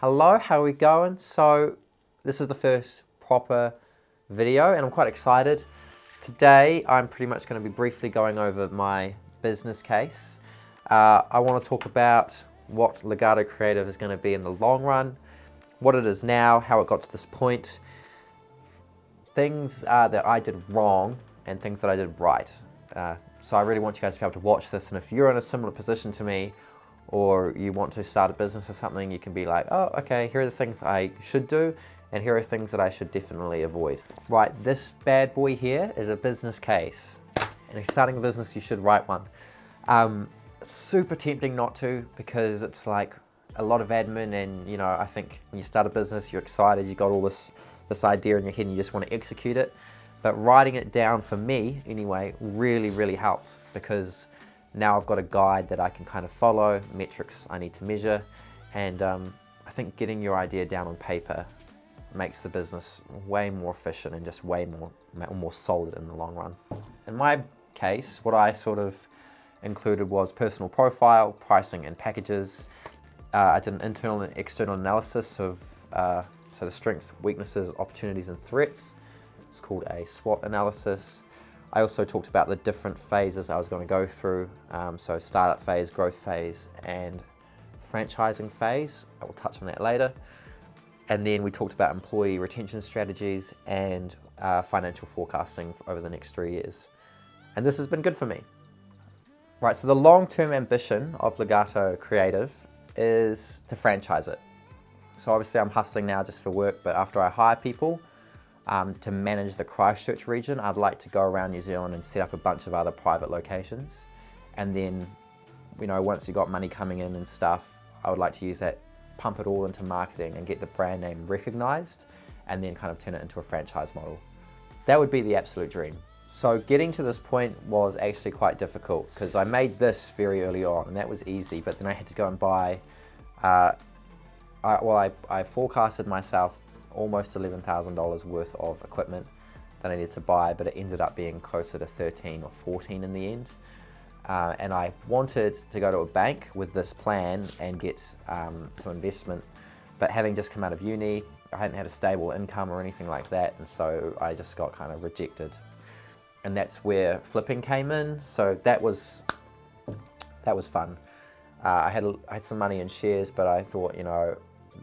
Hello, how are we going? So this is the first proper video and I'm quite excited. Today I'm pretty much going to be briefly going over my business case. I want to talk about what Legato Creative is going to be in the long run, what it is now, how it got to this point, things that I did wrong and things that I did right. So I really want you guys to be able to watch this, and if you're in a similar position to me or you want to start a business or something, you can be like, oh, okay, here are the things I should do and here are things that I should definitely avoid. Right, this bad boy here is a business case. And if you're starting a business, you should write one. It's super tempting not to, because it's like a lot of admin, and you know, I think when you start a business, you're excited, you got all this idea in your head and you just want to execute it. But writing it down, for me anyway, really helps, because now I've got a guide that I can kind of follow, metrics I need to measure, and I think getting your idea down on paper makes the business way more efficient and just way more solid in the long run. In my case, what I sort of included was personal profile, pricing and packages. I did an internal and external analysis of so the strengths, weaknesses, opportunities and threats. It's called a SWOT analysis. I also talked about the different phases I was going to go through, so startup phase, growth phase, and franchising phase. I will touch on that later. And then we talked about employee retention strategies and financial forecasting over the next 3 years. And this has been good for me. Right, so the long-term ambition of Legato Creative is to franchise it. So obviously I'm hustling now just for work, but after I hire people, to manage the Christchurch region, I'd like to go around New Zealand and set up a bunch of other private locations. And then, you know, once you got money coming in and stuff, I would like to use that, pump it all into marketing and get the brand name recognized, and then kind of turn it into a franchise model. That would be the absolute dream. So getting to this point was actually quite difficult, because I made this very early on and that was easy, but then I had to go and buy, I forecasted myself almost $11,000 worth of equipment that I needed to buy, but it ended up being closer to 13 or 14 in the end. And I wanted to go to a bank with this plan and get some investment, but having just come out of uni, I hadn't had a stable income or anything like that, and so I just got kind of rejected. And that's where flipping came in, so that was fun. I had some money in shares, but I thought, you know,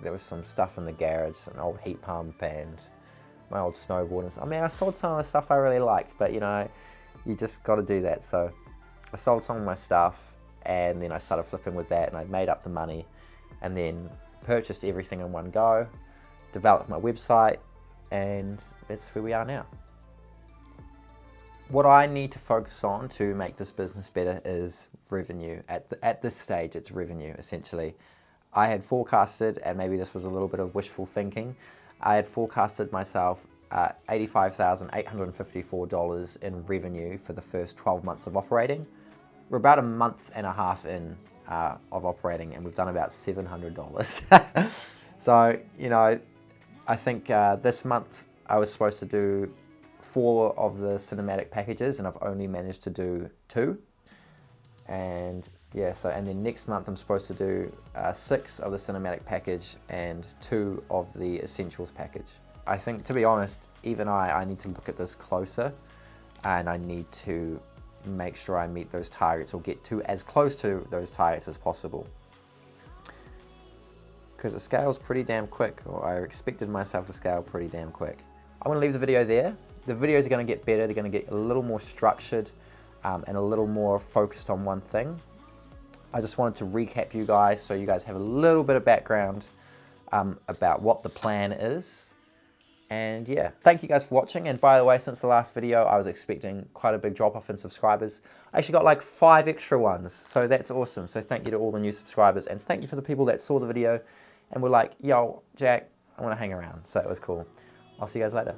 there was some stuff in the garage, an old heat pump and my old snowboard and stuff. I mean, I sold some of the stuff I really liked, but you know, you just got to do that. So I sold some of my stuff and then I started flipping with that, and I made up the money and then purchased everything in one go, developed my website, and that's where we are now. What I need to focus on to make this business better is revenue. At this stage, it's revenue, essentially. I had forecasted, and maybe this was a little bit of wishful thinking, I had forecasted myself $85,854 in revenue for the first 12 months of operating. We're about a month and a half in of operating, and we've done about $700. So, you know, I think this month I was supposed to do 4 of the cinematic packages, and I've only managed to do 2. And yeah, so, and then next month I'm supposed to do 6 of the cinematic package and 2 of the essentials package. I think, to be honest, even I need to look at this closer, and I need to make sure I meet those targets or get to as close to those targets as possible. Because it scales pretty damn quick, or I expected myself to scale pretty damn quick. I'm gonna leave the video there. The videos are gonna get better, they're gonna get a little more structured and a little more focused on one thing. I just wanted to recap you guys so you guys have a little bit of background about what the plan is. And yeah, thank you guys for watching. And by the way, since the last video, I was expecting quite a big drop off in subscribers. I actually got like 5 extra ones, so that's awesome. So thank you to all the new subscribers, and thank you for the people that saw the video and were like, yo, Jack, I want to hang around. So it was cool. I'll see you guys later.